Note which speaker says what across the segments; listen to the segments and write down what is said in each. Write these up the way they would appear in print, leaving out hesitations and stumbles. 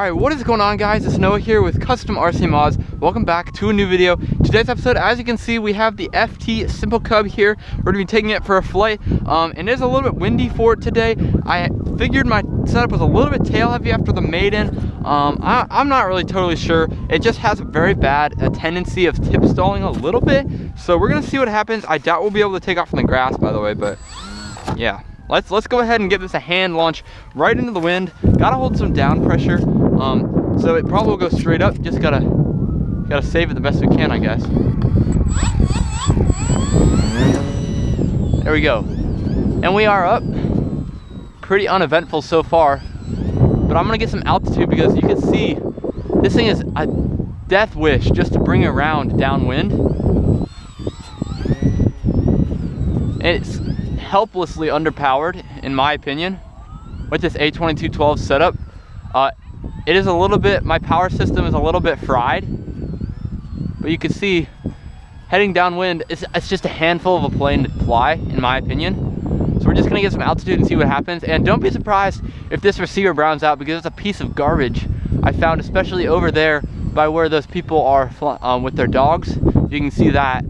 Speaker 1: Alright, what is going on, guys? It's Noah here with Custom RC Mods. Welcome back to a new video. Today's episode, as you can see, we have the FT Simple Cub here. We're going to be taking it for a flight, and it's a little bit windy for it today. I figured my setup was a little bit tail heavy after the maiden. I'm not really totally sure. It just has a very bad tendency of tip stalling a little bit. So we're going to see what happens. I doubt we'll be able to take off from the grass, by the way, but yeah. Let's go ahead and give this a hand launch right into the wind. Gotta hold some down pressure, so it probably will go straight up. Just gotta save it the best we can, I guess. There we go, and we are up. Pretty uneventful so far, but I'm gonna get some altitude because you can see this thing is a death wish just to bring it around downwind. It's helplessly underpowered, in my opinion, with this A2212 setup. It is a little bit, my power system is a little bit fried, but you can see heading downwind, it's just a handful of a plane to fly, in my opinion. So we're just gonna get some altitude and see what happens. And don't be surprised if this receiver browns out, because it's a piece of garbage I found, especially over there by where those people are with their dogs. You can see that.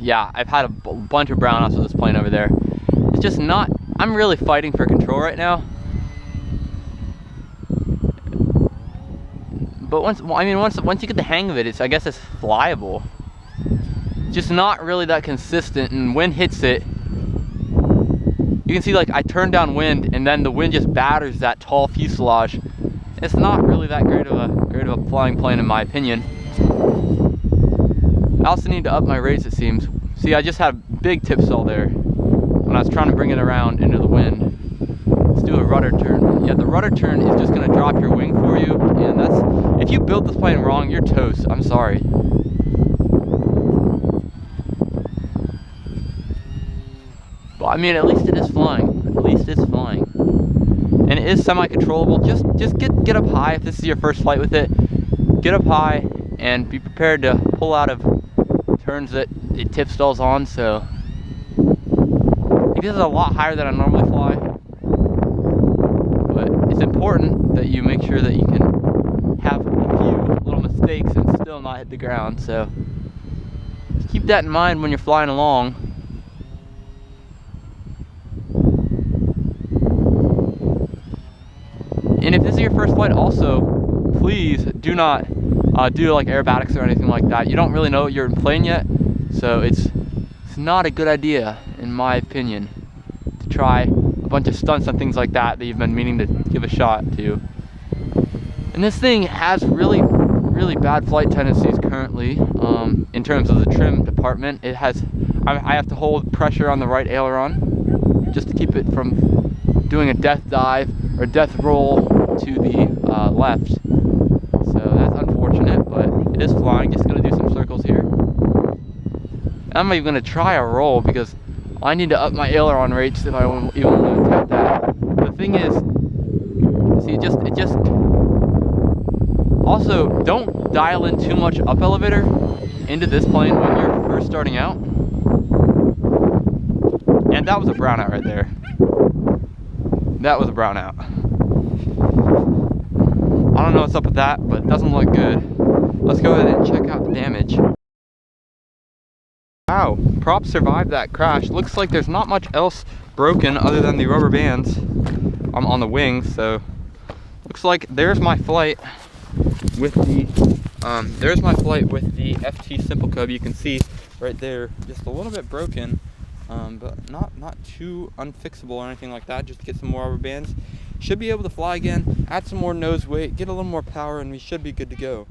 Speaker 1: Yeah, I've had a bunch of brownouts with this plane over there. It's just not, I'm really fighting for control right now. But once you get the hang of it, I guess it's flyable. Just not really that consistent, and wind hits it. You can see, like, I turn downwind and then the wind just batters that tall fuselage. It's not really that great of a flying plane, in my opinion. I also need to up my rates, it seems. See, I just had a big tip stall there when I was trying to bring it around into the wind. Let's do a rudder turn. Yeah, the rudder turn is just gonna drop your wing for you, and that's, if you build this plane wrong, you're toast. I'm sorry. But I mean, at least it is flying. At least it's flying. And it is semi-controllable. Just get up high if this is your first flight with it. Get up high and be prepared to pull out of turns that it tip stalls on. So it is a lot higher than I normally fly, but it's important that you make sure that you can have a few little mistakes and still not hit the ground. So just keep that in mind when you're flying along. And if this is your first flight also, please do not do like aerobatics or anything like that. You don't really know you're in plane yet, so it's not a good idea, in my opinion, to try a bunch of stunts and things like that you've been meaning to give a shot to. And this thing has really bad flight tendencies currently, in terms of the trim department. It has, I have to hold pressure on the right aileron just to keep it from doing a death dive or death roll to the left. So that's unfortunate, but it is flying. Just gonna do some circles here. I'm not even gonna try a roll because I need to up my aileron rates if I even want to attempt that. The thing is, see, it just also, don't dial in too much up elevator into this plane when you're first starting out. And that was a brownout right there. That was a brownout. I don't know what's up with that, but it doesn't look good. Let's go ahead and check out the damage. Wow, prop survived that crash. Looks like there's not much else broken other than the rubber bands on the wings. So looks like there's my flight with the FT Simple Cub. You can see right there, just a little bit broken. But not too unfixable or anything like that. Just get some more rubber bands. Should be able to fly again, add some more nose weight, get a little more power, and we should be good to go.